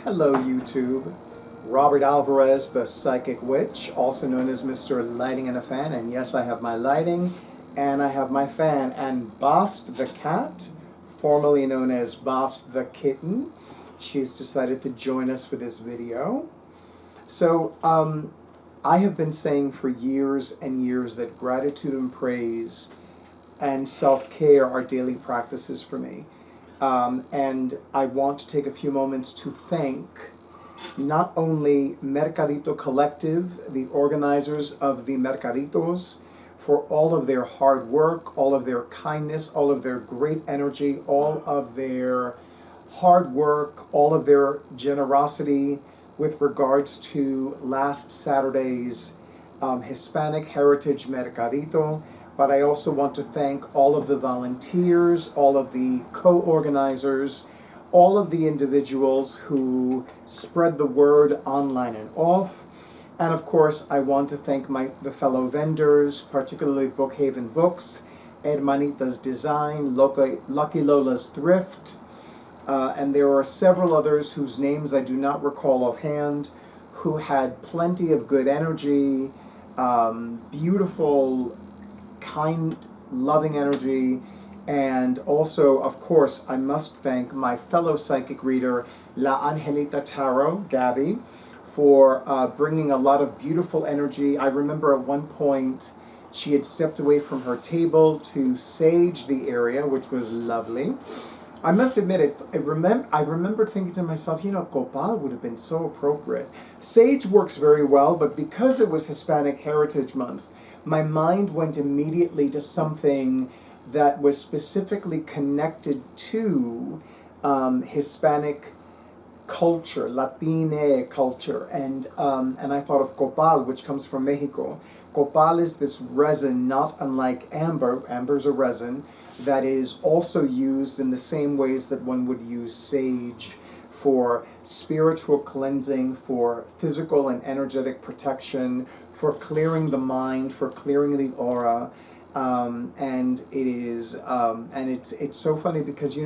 Hello, YouTube. Robert Alvarez, the Psychic Witch, also known as Mr. Lighting and a Fan. And yes, I have my lighting and I have my fan. And Bast the Cat, formerly known as Bast the Kitten, she's decided to join us for this video. So, I have been saying for years and years that gratitude and praise and self-care are daily practices for me. And I want to take a few moments to thank not only Mercadito Collective, the organizers of the Mercaditos, for all of their hard work, all of their kindness, all of their great energy, all of their hard work, all of their generosity with regards to last Saturday's Hispanic Heritage Mercadito. But I also want to thank all of the volunteers, all of the co-organizers, all of the individuals who spread the word online and off. And of course, I want to thank the fellow vendors, particularly Bookhaven Books, Hermanita's Design, Lucky Lola's Thrift, and there are several others whose names I do not recall offhand, who had plenty of good energy, beautiful, kind, loving energy. And also, of course, I must thank my fellow psychic reader, La Angelita Tarot, Gabi, for bringing a lot of beautiful energy. I remember at one point she had stepped away from her table to sage the area, which was lovely. I must admit, I remember thinking to myself, copal would have been so appropriate. Sage works very well, but because it was Hispanic Heritage Month, my mind went immediately to something that was specifically connected to Hispanic culture, Latine culture, and I thought of copal, which comes from Mexico. Copal is this resin, not unlike amber. Amber's a resin that is also used in the same ways that one would use sage for spiritual cleansing, for physical and energetic protection, for clearing the mind, for clearing the aura. And it is, and it's so funny because,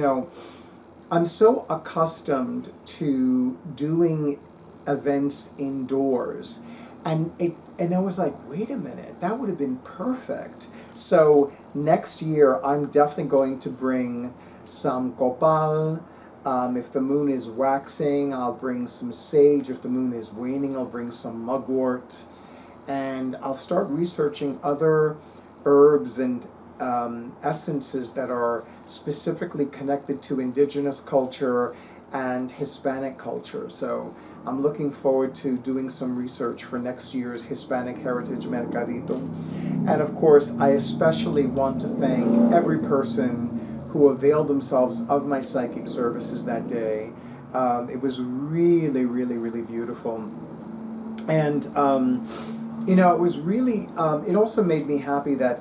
I'm so accustomed to doing events indoors, and I was like, wait a minute, that would have been perfect. So next year, I'm definitely going to bring some copal. If the moon is waxing, I'll bring some sage. If the moon is waning, I'll bring some mugwort. And I'll start researching other herbs and essences that are specifically connected to indigenous culture and Hispanic culture. So I'm looking forward to doing some research for next year's Hispanic Heritage Mercadito. And of course, I especially want to thank every person who availed themselves of my psychic services that day. It was really, really, really beautiful. And it was really, it also made me happy that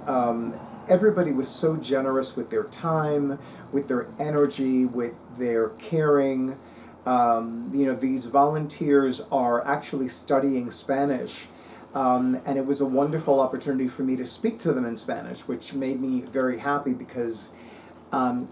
everybody was so generous with their time, with their energy, with their caring. These volunteers are actually studying Spanish, and it was a wonderful opportunity for me to speak to them in Spanish, which made me very happy because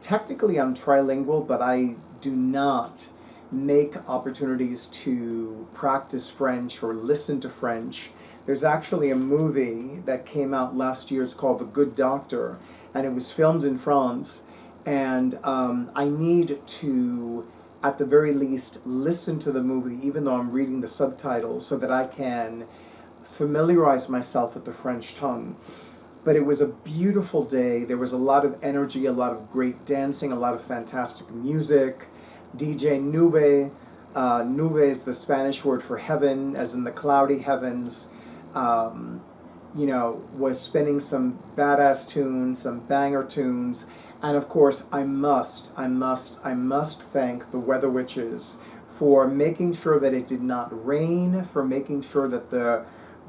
technically I'm trilingual, but I do not make opportunities to practice French or listen to French. There's actually a movie that came out last year. It's called The Good Doctor, and it was filmed in France. And I need to, at the very least, listen to the movie, even though I'm reading the subtitles, so that I can familiarize myself with the French tongue. But it was a beautiful day. There was a lot of energy, a lot of great dancing, a lot of fantastic music. DJ Nube, Nube is the Spanish word for heaven, as in the cloudy heavens. Was spinning some badass tunes, some banger tunes. And of course, I must thank the Weather Witches for making sure that it did not rain, for making sure that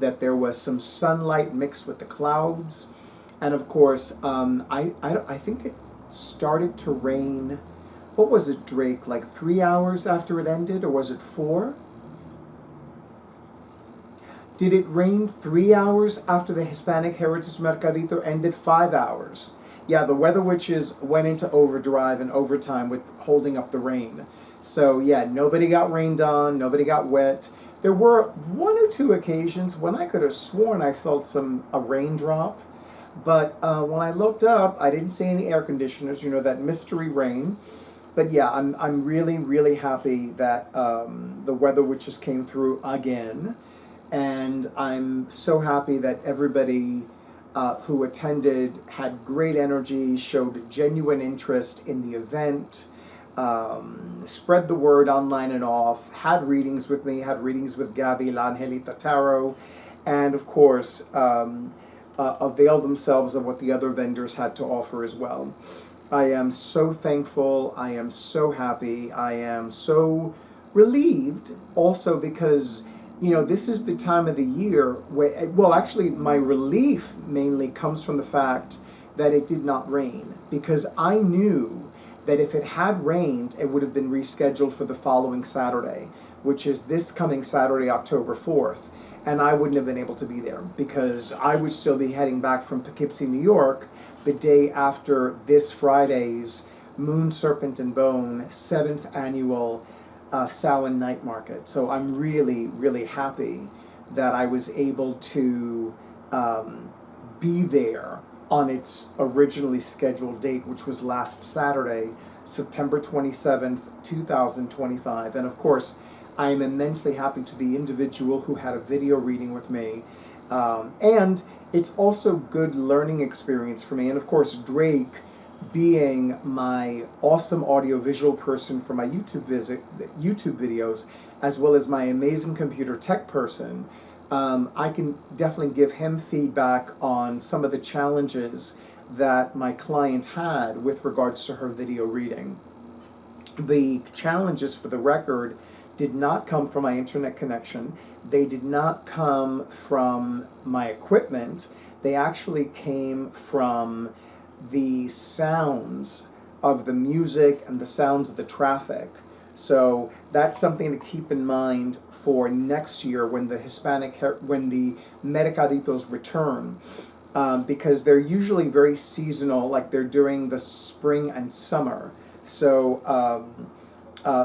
that there was some sunlight mixed with the clouds. And of course, I think it started to rain, what was it, Drake, like 3 hours after it ended, or was it 4? Did it rain 3 hours after the Hispanic Heritage Mercadito ended? 5 hours. Yeah, the Weather Witches went into overdrive and overtime with holding up the rain. So yeah, nobody got rained on, nobody got wet. There were one or two occasions when I could have sworn I felt a raindrop, but when I looked up, I didn't see any air conditioners. You know, that mystery rain. But yeah, I'm really, really happy that the weather witches came through again, and I'm so happy that everybody who attended had great energy, showed genuine interest in the event, spread the word online and off, had readings with me, had readings with Gabi, La Angelita Tarot, and of course availed themselves of what the other vendors had to offer as well. I am so thankful. I am so happy. I am so relieved also because, you know, this is the time of the year where, well, actually, my relief mainly comes from the fact that it did not rain, because I knew that if it had rained, it would have been rescheduled for the following Saturday, which is this coming Saturday, October 4th. And I wouldn't have been able to be there because I would still be heading back from Poughkeepsie, New York, the day after this Friday's Moon, Serpent, and Bone 7th annual Samhain Night Market. So I'm really, really happy that I was able to be there on its originally scheduled date, which was last Saturday, September 27th, 2025. And of course, I am immensely happy to the individual who had a video reading with me. And it's also good learning experience for me. And of course, Drake, being my awesome audiovisual person for my YouTube videos, as well as my amazing computer tech person, I can definitely give him feedback on some of the challenges that my client had with regards to her video reading. The challenges, for the record, did not come from my internet connection. They did not come from my equipment. They actually came from the sounds of the music and the sounds of the traffic. So that's something to keep in mind for next year when the when the Mercaditos return, because they're usually very seasonal, like they're during the spring and summer. So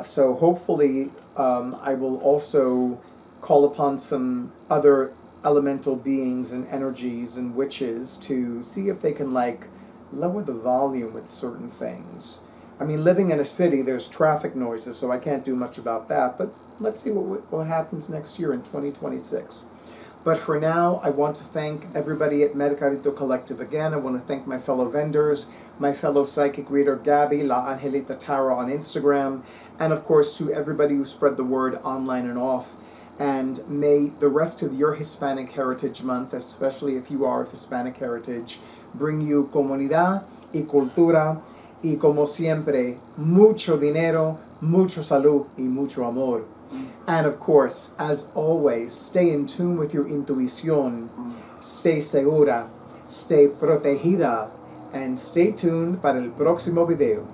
so hopefully I will also call upon some other elemental beings and energies and witches to see if they can like lower the volume with certain things. I mean, living in a city, there's traffic noises, so I can't do much about that, but let's see what happens next year in 2026. But for now, I want to thank everybody at Mercadito Collective again. I want to thank my fellow vendors, my fellow psychic reader Gabi, La Angelita Tarot on Instagram, and of course to everybody who spread the word online and off. And may the rest of your Hispanic Heritage Month, especially if you are of Hispanic heritage, bring you comunidad y cultura, y como siempre, mucho dinero, mucho salud, y mucho amor. And of course, as always, stay in tune with your intuición, stay segura, stay protegida, and stay tuned para el próximo video.